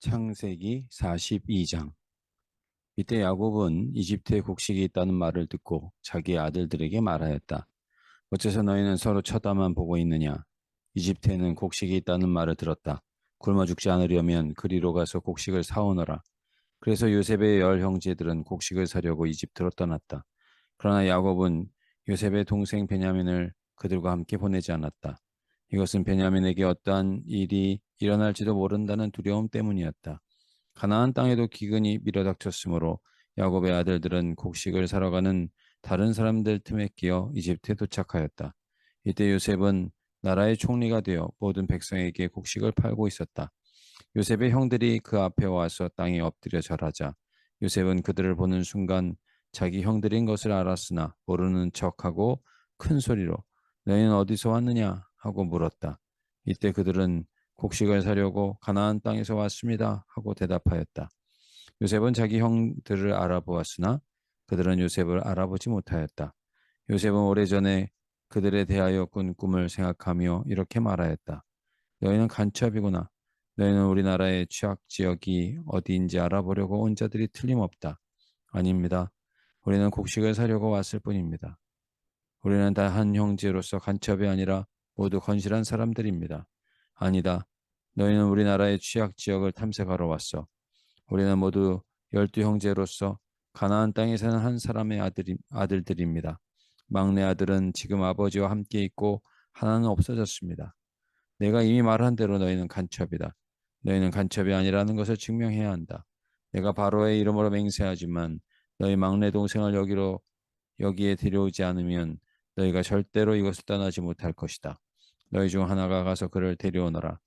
창세기 42장. 이때 야곱은 이집트에 곡식이 있다는 말을 듣고 자기 아들들에게 말하였다. 어째서 너희는 서로 쳐다만 보고 있느냐? 이집트에는 곡식이 있다는 말을 들었다. 굶어 죽지 않으려면 그리로 가서 곡식을 사오너라. 그래서 요셉의 열 형제들은 곡식을 사려고 이집트로 떠났다. 그러나 야곱은 요셉의 동생 베냐민을 그들과 함께 보내지 않았다. 이것은 베냐민에게 어떠한 일이 일어날지도 모른다는 두려움 때문이었다. 가나안 땅에도 기근이 밀어닥쳤으므로 야곱의 아들들은 곡식을 사러 가는 다른 사람들 틈에 끼어 이집트에 도착하였다. 이때 요셉은 나라의 총리가 되어 모든 백성에게 곡식을 팔고 있었다. 요셉의 형들이 그 앞에 와서 땅에 엎드려 절하자 요셉은 그들을 보는 순간 자기 형들인 것을 알았으나 모르는 척하고 큰 소리로 너희는 어디서 왔느냐 하고 물었다. 이때 그들은 곡식을 사려고 가나안 땅에서 왔습니다 하고 대답하였다. 요셉은 자기 형들을 알아보았으나 그들은 요셉을 알아보지 못하였다. 요셉은 오래전에 그들에 대하여 꾼 꿈을 생각하며 이렇게 말하였다. 너희는 간첩이구나. 너희는 우리나라의 취약 지역이 어디인지 알아보려고 온 자들이 틀림없다. 아닙니다. 우리는 곡식을 사려고 왔을 뿐입니다. 우리는 다 한 형제로서 간첩이 아니라 모두 건실한 사람들입니다. 아니다. 너희는 우리나라의 취약 지역을 탐색하러 왔어. 우리는 모두 12형제로서 가나안 땅에 사는 한 사람의 아들들입니다. 막내 아들은 지금 아버지와 함께 있고 하나는 없어졌습니다. 내가 이미 말한 대로 너희는 간첩이다. 너희는 간첩이 아니라는 것을 증명해야 한다. 내가 바로의 이름으로 맹세하지만 너희 막내 동생을 여기에 데려오지 않으면 너희가 절대로 이것을 떠나지 못할 것이다. 너희 중 하나가 가서 그를 데려오너라.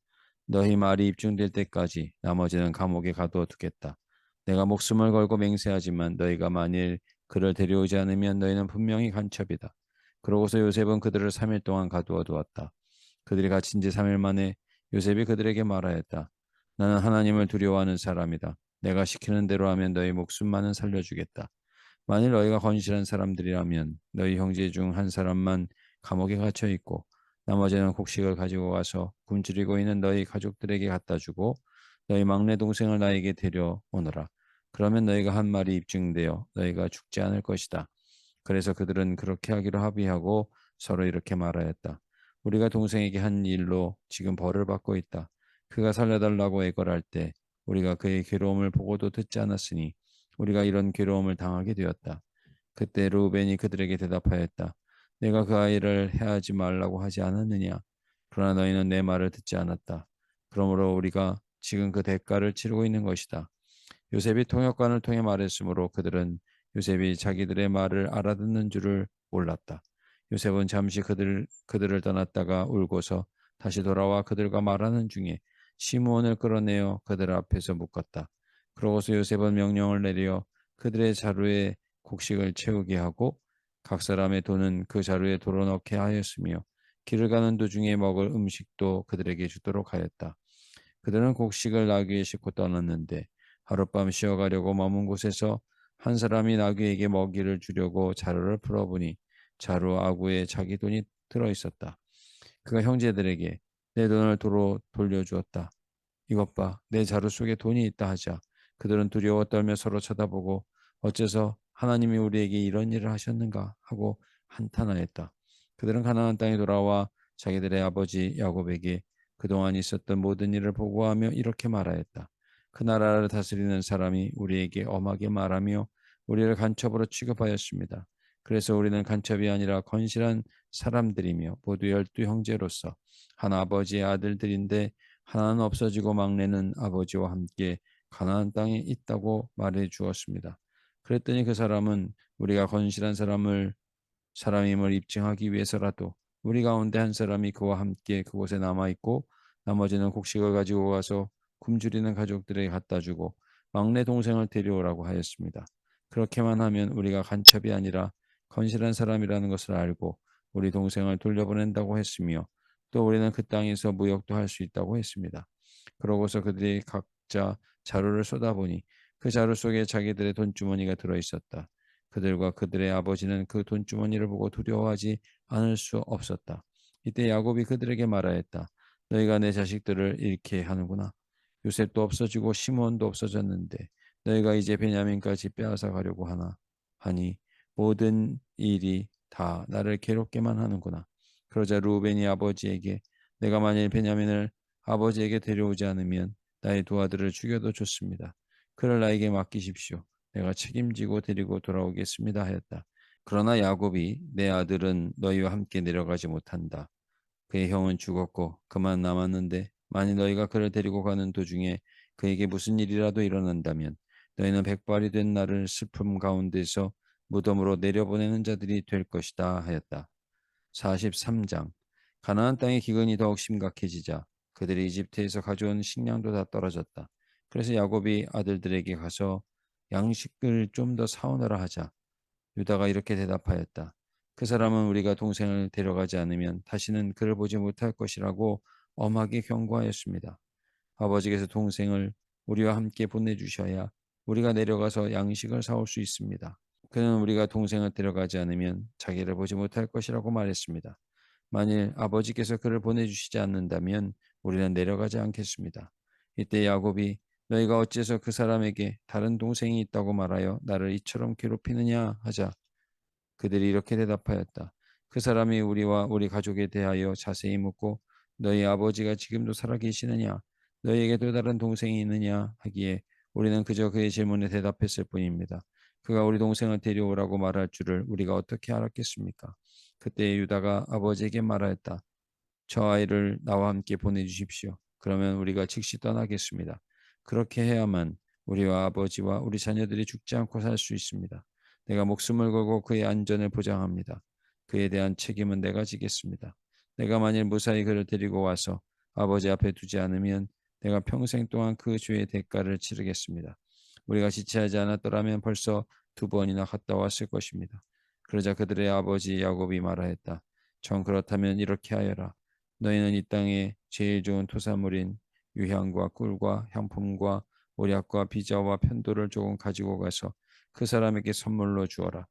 너희 말이 입증될 때까지 나머지는 감옥에 가두어 두겠다. 내가 목숨을 걸고 맹세하지만 너희가 만일 그를 데려오지 않으면 너희는 분명히 간첩이다. 그러고서 요셉은 그들을 3일 동안 가두어 두었다. 그들이 갇힌 지 3일 만에 요셉이 그들에게 말하였다. 나는 하나님을 두려워하는 사람이다. 내가 시키는 대로 하면 너희 목숨만은 살려주겠다. 만일 너희가 건실한 사람들이라면 너희 형제 중 한 사람만 감옥에 갇혀 있고 나머지는 곡식을 가지고 와서 굶주리고 있는 너희 가족들에게 갖다 주고 너희 막내 동생을 나에게 데려오너라. 그러면 너희가 한 말이 입증되어 너희가 죽지 않을 것이다. 그래서 그들은 그렇게 하기로 합의하고 서로 이렇게 말하였다. 우리가 동생에게 한 일로 지금 벌을 받고 있다. 그가 살려달라고 애걸할 때 우리가 그의 괴로움을 보고도 듣지 않았으니 우리가 이런 괴로움을 당하게 되었다. 그때 루벤이 그들에게 대답하였다. 내가 그 아이를 해하지 말라고 하지 않았느냐? 그러나 너희는 내 말을 듣지 않았다. 그러므로 우리가 지금 그 대가를 치르고 있는 것이다. 요셉이 통역관을 통해 말했으므로 그들은 요셉이 자기들의 말을 알아듣는 줄을 몰랐다. 요셉은 잠시 그들을 떠났다가 울고서 다시 돌아와 그들과 말하는 중에 시므온을 끌어내어 그들 앞에서 묶었다. 그러고서 요셉은 명령을 내려 그들의 자루에 곡식을 채우게 하고 각 사람의 돈은 그 자루에 돌아넣게 하였으며 길을 가는 도중에 먹을 음식도 그들에게 주도록 하였다. 그들은 곡식을 나귀에 싣고 떠났는데 하룻밤 쉬어가려고 머문 곳에서 한 사람이 나귀에게 먹이를 주려고 자루를 풀어보니 자루 아구에 자기 돈이 들어 있었다. 그가 형제들에게 내 돈을 도로 돌려주었다. 이것 봐, 내 자루 속에 돈이 있다 하자. 그들은 두려워 떨며 서로 쳐다보고 어째서 하나님이 우리에게 이런 일을 하셨는가 하고 한탄하였다. 그들은 가나안 땅에 돌아와 자기들의 아버지 야곱에게 그동안 있었던 모든 일을 보고하며 이렇게 말하였다. 그 나라를 다스리는 사람이 우리에게 엄하게 말하며 우리를 간첩으로 취급하였습니다. 그래서 우리는 간첩이 아니라 건실한 사람들이며 모두 12형제로서 한 아버지의 아들들인데 하나는 없어지고 막내는 아버지와 함께 가나안 땅에 있다고 말해 주었습니다. 그랬더니 그 사람은 우리가 건실한 사람임을 입증하기 위해서라도 우리 가운데 한 사람이 그와 함께 그곳에 남아 있고 나머지는 곡식을 가지고 가서 굶주리는 가족들에게 갖다 주고 막내 동생을 데려오라고 하였습니다. 그렇게만 하면 우리가 간첩이 아니라 건실한 사람이라는 것을 알고 우리 동생을 돌려보낸다고 했으며 또 우리는 그 땅에서 무역도 할 수 있다고 했습니다. 그러고서 그들이 각자 자루를 쏟아보니 그 자루 속에 자기들의 돈주머니가 들어 있었다. 그들과 그들의 아버지는 그 돈주머니를 보고 두려워하지 않을 수 없었다. 이때 야곱이 그들에게 말하였다. 너희가 내 자식들을 잃게 하는구나. 요셉도 없어지고 시므온도 없어졌는데 너희가 이제 베냐민까지 빼앗아 가려고 하나 하니 모든 일이 다 나를 괴롭게만 하는구나. 그러자 루벤이 아버지에게 내가 만일 베냐민을 아버지에게 데려오지 않으면 나의 두 아들을 죽여도 좋습니다. 그를 나에게 맡기십시오. 내가 책임지고 데리고 돌아오겠습니다 하였다. 그러나 야곱이 내 아들은 너희와 함께 내려가지 못한다. 그의 형은 죽었고 그만 남았는데 만일 너희가 그를 데리고 가는 도중에 그에게 무슨 일이라도 일어난다면 너희는 백발이 된 나를 슬픔 가운데서 무덤으로 내려보내는 자들이 될 것이다 하였다. 43장 가나안 땅의 기근이 더욱 심각해지자 그들이 이집트에서 가져온 식량도 다 떨어졌다. 그래서 야곱이 아들들에게 가서 양식을 좀 더 사오너라 하자 유다가 이렇게 대답하였다. 그 사람은 우리가 동생을 데려가지 않으면 다시는 그를 보지 못할 것이라고 엄하게 경고하였습니다. 아버지께서 동생을 우리와 함께 보내주셔야 우리가 내려가서 양식을 사올 수 있습니다. 그는 우리가 동생을 데려가지 않으면 자기를 보지 못할 것이라고 말했습니다. 만일 아버지께서 그를 보내주시지 않는다면 우리는 내려가지 않겠습니다. 이때 야곱이 너희가 어째서 그 사람에게 다른 동생이 있다고 말하여 나를 이처럼 괴롭히느냐 하자 그들이 이렇게 대답하였다. 그 사람이 우리와 우리 가족에 대하여 자세히 묻고 너희 아버지가 지금도 살아 계시느냐 너희에게 또 다른 동생이 있느냐 하기에 우리는 그저 그의 질문에 대답했을 뿐입니다. 그가 우리 동생을 데려오라고 말할 줄을 우리가 어떻게 알았겠습니까? 그때 유다가 아버지에게 말하였다. 저 아이를 나와 함께 보내주십시오. 그러면 우리가 즉시 떠나겠습니다. 그렇게 해야만 우리와 아버지와 우리 자녀들이 죽지 않고 살 수 있습니다. 내가 목숨을 걸고 그의 안전을 보장합니다. 그에 대한 책임은 내가 지겠습니다. 내가 만일 무사히 그를 데리고 와서 아버지 앞에 두지 않으면 내가 평생 동안 그 죄의 대가를 치르겠습니다. 우리가 지체하지 않았더라면 벌써 두 번이나 갔다 왔을 것입니다. 그러자 그들의 아버지 야곱이 말하였다. 전 그렇다면 이렇게 하여라. 너희는 이 땅에 제일 좋은 토사물인 유향과 꿀과 향품과 몰약과 비자와 편도를 조금 가지고 가서 그 사람에게 선물로 주어라.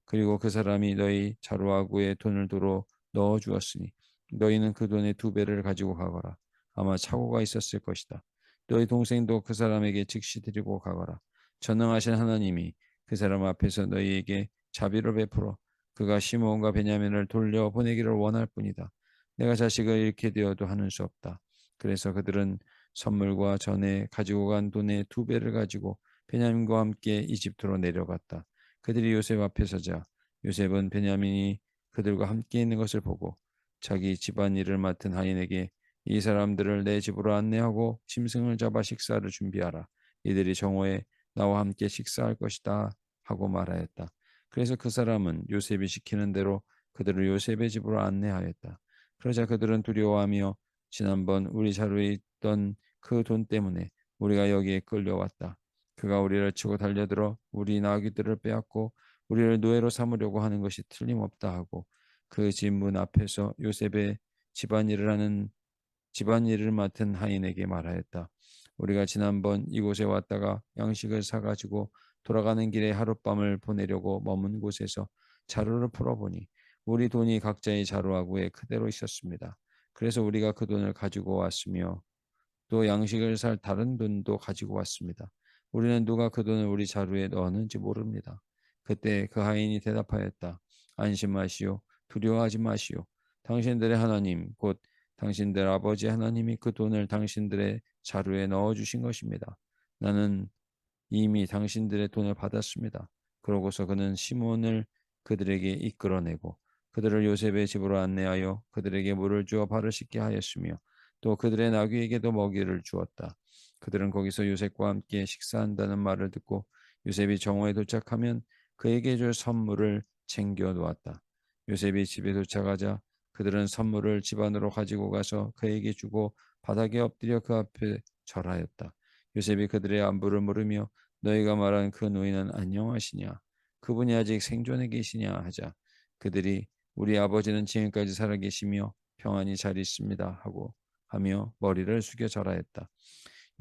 그리고 그 사람이 너희 자루아구에 돈을 도로 넣어 주었으니 너희는 그 돈의 두 배를 가지고 가거라. 아마 착오가 있었을 것이다. 너희 동생도 그 사람에게 즉시 데리고 가거라. 전능하신 하나님이 그 사람 앞에서 너희에게 자비를 베풀어 그가 시므온과 베냐민을 돌려 보내기를 원할 뿐이다. 내가 자식을 잃게 되어도 하는 수 없다. 그래서 그들은 선물과 전에 가지고 간 돈의 두 배를 가지고 베냐민과 함께 이집트로 내려갔다. 그들이 요셉 앞에 서자 요셉은 베냐민이 그들과 함께 있는 것을 보고 자기 집안일을 맡은 하인에게 이 사람들을 내 집으로 안내하고 짐승을 잡아 식사를 준비하라. 이들이 정오에 나와 함께 식사할 것이다 하고 말하였다. 그래서 그 사람은 요셉이 시키는 대로 그들을 요셉의 집으로 안내하였다. 그러자 그들은 두려워하며 지난번 우리 자루에 있던 그 돈 때문에 우리가 여기에 끌려왔다. 그가 우리를 치고 달려들어 우리 나귀들을 빼앗고 우리를 노예로 삼으려고 하는 것이 틀림없다 하고 그 집 문 앞에서 요셉의 집안일을 하는 집안일을 맡은 하인에게 말하였다. 우리가 지난번 이곳에 왔다가 양식을 사가지고 돌아가는 길에 하룻밤을 보내려고 머문 곳에서 자루를 풀어보니 우리 돈이 각자의 자루하고에 그대로 있었습니다. 그래서 우리가 그 돈을 가지고 왔으며 또 양식을 살 다른 돈도 가지고 왔습니다. 우리는 누가 그 돈을 우리 자루에 넣었는지 모릅니다. 그때 그 하인이 대답하였다. 안심하시오. 두려워하지 마시오. 당신들의 하나님, 곧 당신들 아버지 하나님이 그 돈을 당신들의 자루에 넣어주신 것입니다. 나는 이미 당신들의 돈을 받았습니다. 그러고서 그는 시몬을 그들에게 이끌어내고 그들을 요셉의 집으로 안내하여 그들에게 물을 주어 발을 씻게 하였으며 또 그들의 나귀에게도 먹이를 주었다. 그들은 거기서 요셉과 함께 식사한다는 말을 듣고 요셉이 정오에 도착하면 그에게 줄 선물을 챙겨 놓았다. 요셉이 집에 도착하자 그들은 선물을 집 안으로 가지고 가서 그에게 주고 바닥에 엎드려 그 앞에 절하였다. 요셉이 그들의 안부를 물으며 너희가 말한 그 노인은 안녕하시냐? 그분이 아직 생존해 계시냐 하자 그들이 우리 아버지는 지금까지 살아 계시며 평안히 잘 있습니다 하고 하며 머리를 숙여 절하였다.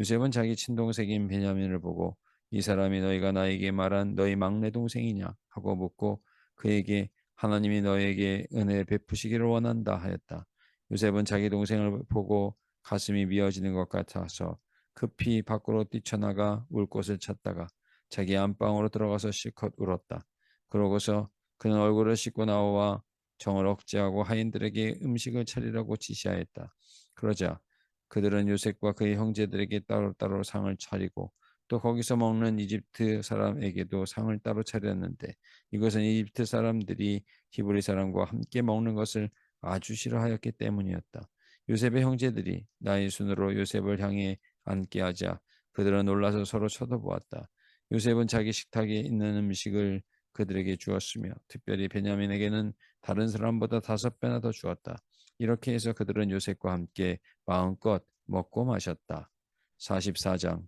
요셉은 자기 친동생인 베냐민을 보고 이 사람이 너희가 나에게 말한 너희 막내 동생이냐 하고 묻고 그에게 하나님이 너에게 은혜 베푸시기를 원한다 하였다. 요셉은 자기 동생을 보고 가슴이 미어지는 것 같아서 급히 밖으로 뛰쳐나가 울 곳을 찾다가 자기 안방으로 들어가서 실컷 울었다. 그러고서 그는 얼굴을 씻고 나와 정을 억제하고 하인들에게 음식을 차리라고 지시하였다. 그러자 그들은 요셉과 그의 형제들에게 따로따로 상을 차리고 또 거기서 먹는 이집트 사람에게도 상을 따로 차렸는데 이것은 이집트 사람들이 히브리 사람과 함께 먹는 것을 아주 싫어하였기 때문이었다. 요셉의 형제들이 나의 손으로 요셉을 향해 앉게 하자 그들은 놀라서 서로 쳐다보았다. 요셉은 자기 식탁에 있는 음식을 그들에게 주었으며 특별히 베냐민에게는 다른 사람보다 5배나 더 주었다. 이렇게 해서 그들은 요셉과 함께 마음껏 먹고 마셨다. 44장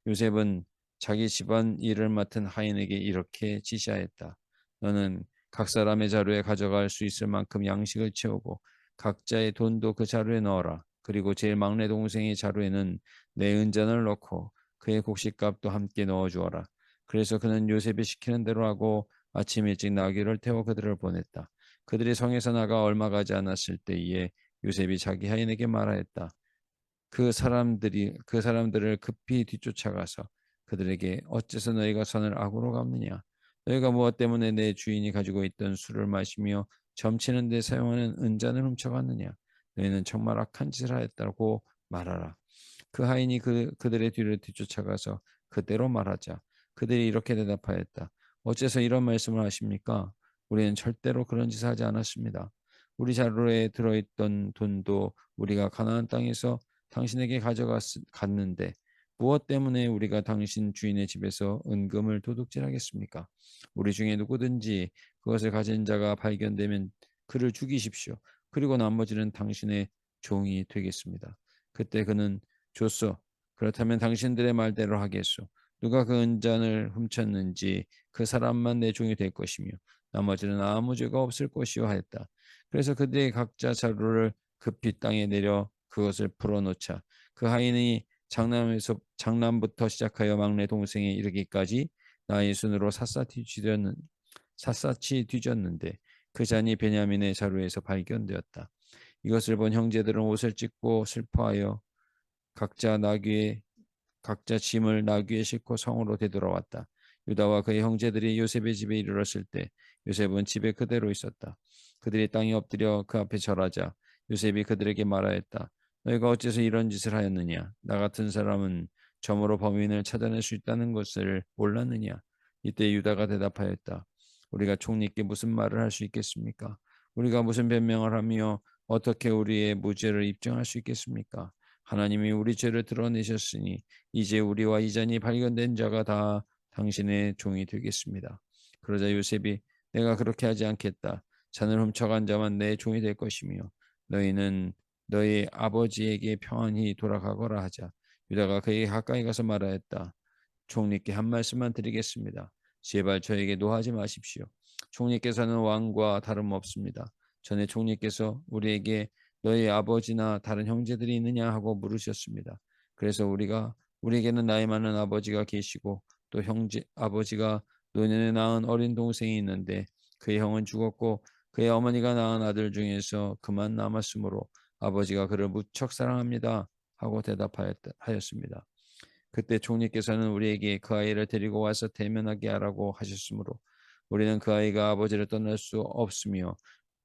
요셉은 자기 집안 일을 맡은 하인에게 이렇게 지시하였다. 너는 각 사람의 자루에 가져갈 수 있을 만큼 양식을 채우고 각자의 돈도 그 자루에 넣어라. 그리고 제일 막내 동생의 자루에는 내 은잔을 넣고 그의 곡식값도 함께 넣어주어라. 그래서 그는 요셉이 시키는 대로 하고 아침 일찍 나귀를 태워 그들을 보냈다. 그들이 성에서 나가 얼마 가지 않았을 때에 요셉이 자기 하인에게 말하였다. 그 사람들을 급히 뒤쫓아가서 그들에게 어째서 너희가 선을 악으로 갚느냐 너희가 무엇 때문에 내 주인이 가지고 있던 술을 마시며 점치는 데 사용하는 은잔을 훔쳐갔느냐 너희는 정말 악한 짓을 하였다고 말하라. 그 하인이 그들의 뒤를 뒤쫓아가서 그대로 말하자 그들이 이렇게 대답하였다. 어째서 이런 말씀을 하십니까? 우리는 절대로 그런 짓을 하지 않았습니다. 우리 자루에 들어있던 돈도 우리가 가나안 땅에서 당신에게 갔는데 무엇 때문에 우리가 당신 주인의 집에서 은금을 도둑질하겠습니까? 우리 중에 누구든지 그것을 가진 자가 발견되면 그를 죽이십시오. 그리고 나머지는 당신의 종이 되겠습니다. 그때 그는 좋소. 그렇다면 당신들의 말대로 하겠소. 누가 그 은잔을 훔쳤는지 그 사람만 내 종이 될 것이며 나머지는 아무 죄가 없을 것이요 하였다. 그래서 그들이 각자 자루를 급히 땅에 내려 그것을 풀어놓자 그 하인이 장남부터 시작하여 막내 동생에 이르기까지 나의 손으로 샅샅이 뒤졌는데 그 잔이 베냐민의 자루에서 발견되었다. 이것을 본 형제들은 옷을 찢고 슬퍼하여 각자 나귀에 각자 짐을 나귀에 싣고 성으로 되돌아왔다. 유다와 그의 형제들이 요셉의 집에 이르렀을 때 요셉은 집에 그대로 있었다. 그들이 땅에 엎드려 그 앞에 절하자 요셉이 그들에게 말하였다. 너희가 어째서 이런 짓을 하였느냐? 나 같은 사람은 점으로 범인을 찾아낼 수 있다는 것을 몰랐느냐? 이때 유다가 대답하였다. 우리가 총리께 무슨 말을 할 수 있겠습니까? 우리가 무슨 변명을 하며 어떻게 우리의 무죄를 입증할 수 있겠습니까? 하나님이 우리 죄를 드러내셨으니 이제 우리와 이 잔이 발견된 자가 다 당신의 종이 되겠습니다. 그러자 요셉이 내가 그렇게 하지 않겠다. 잔을 훔쳐간 자만 내 종이 될 것이며 너희는 너희 아버지에게 평안히 돌아가거라 하자. 유다가 그에게 가까이 가서 말하였다. 총리께 한 말씀만 드리겠습니다. 제발 저에게 노하지 마십시오. 총리께서는 왕과 다름없습니다. 전에 총리께서 우리에게 너희 아버지나 다른 형제들이 있느냐 하고 물으셨습니다. 그래서 우리에게는 나이 많은 아버지가 계시고 또 형제 아버지가 노년에 낳은 어린 동생이 있는데 그의 형은 죽었고 그의 어머니가 낳은 아들 중에서 그만 남았으므로 아버지가 그를 무척 사랑합니다 하고 대답하였습니다. 그때 총리께서는 우리에게 그 아이를 데리고 와서 대면하게 하라고 하셨으므로 우리는 그 아이가 아버지를 떠날 수 없으며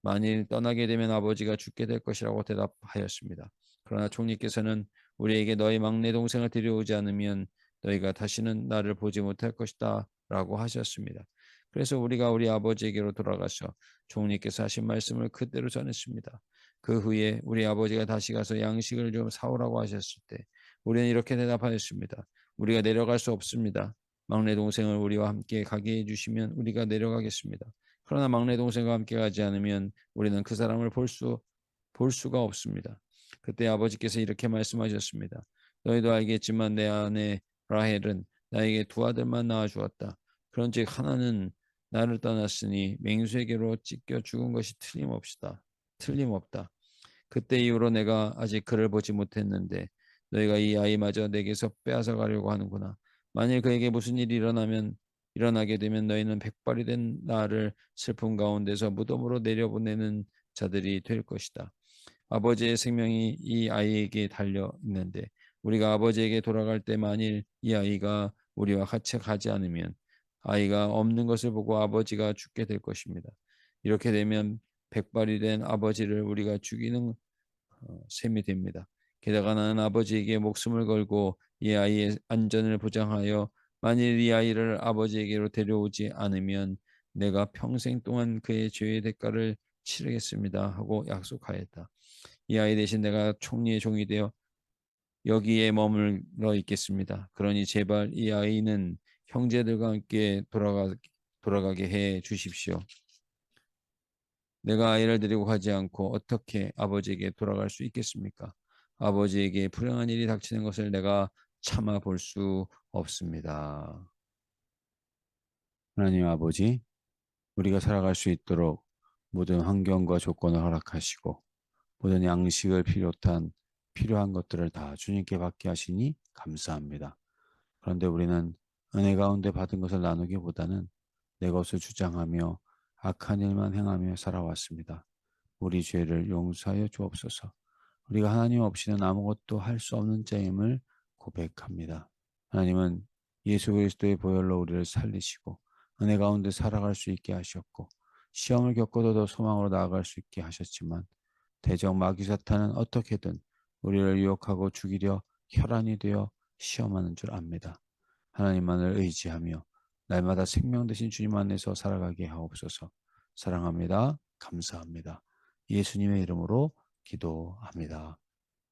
만일 떠나게 되면 아버지가 죽게 될 것이라고 대답하였습니다. 그러나 총리께서는 우리에게 너희 막내 동생을 데려오지 않으면 너희가 다시는 나를 보지 못할 것이다 라고 하셨습니다. 그래서 우리가 우리 아버지에게로 돌아가서 총리께서 하신 말씀을 그대로 전했습니다. 그 후에 우리 아버지가 다시 가서 양식을 좀 사오라고 하셨을 때 우리는 이렇게 대답하였습니다. 우리가 내려갈 수 없습니다. 막내 동생을 우리와 함께 가게 해주시면 우리가 내려가겠습니다. 그러나 막내 동생과 함께 가지 않으면 우리는 그 사람을 볼 수가 없습니다. 그때 아버지께서 이렇게 말씀하셨습니다. 너희도 알겠지만 내 아내 라헬은 나에게 2 아들만 낳아 주었다. 그런즉 하나는 나를 떠났으니 맹수에게로 찢겨 죽은 것이 틀림없다. 그때 이후로 내가 아직 그를 보지 못했는데 너희가 이 아이마저 내게서 빼앗아 가려고 하는구나. 만일 그에게 무슨 일이 일어나게 되면 너희는 백발이 된 나를 슬픔 가운데서 무덤으로 내려보내는 자들이 될 것이다. 아버지의 생명이 이 아이에게 달려 있는데 우리가 아버지에게 돌아갈 때 만일 이 아이가 우리와 같이 가지 않으면 아이가 없는 것을 보고 아버지가 죽게 될 것입니다. 이렇게 되면 백발이 된 아버지를 우리가 죽이는 셈이 됩니다. 게다가 나는 아버지에게 목숨을 걸고 이 아이의 안전을 보장하여 만일 이 아이를 아버지에게로 데려오지 않으면 내가 평생 동안 그의 죄의 대가를 치르겠습니다 하고 약속하였다. 이 아이 대신 내가 총리의 종이 되어 여기에 머물러 있겠습니다. 그러니 제발 이 아이는 형제들과 함께 돌아가게 해 주십시오. 내가 아이를 데리고 가지 않고 어떻게 아버지에게 돌아갈 수 있겠습니까? 아버지에게 불행한 일이 닥치는 것을 내가 참아 볼 수 없습니다. 하나님 아버지, 우리가 살아갈 수 있도록 모든 환경과 조건을 허락하시고 모든 양식을 비롯한 필요한 것들을 다 주님께 받게 하시니 감사합니다. 그런데 우리는 은혜 가운데 받은 것을 나누기보다는 내 것을 주장하며 악한 일만 행하며 살아왔습니다. 우리 죄를 용서하여 주옵소서. 우리가 하나님 없이는 아무것도 할 수 없는 자임을 고백합니다. 하나님은 예수 그리스도의 보혈로 우리를 살리시고 은혜 가운데 살아갈 수 있게 하셨고 시험을 겪어도 더 소망으로 나아갈 수 있게 하셨지만 대적 마귀 사탄은 어떻게든 우리를 유혹하고 죽이려 혈안이 되어 시험하는 줄 압니다. 하나님만을 의지하며 날마다 생명 되신 주님 안에서 살아가게 하옵소서. 사랑합니다. 감사합니다. 예수님의 이름으로 기도합니다.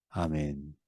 아멘.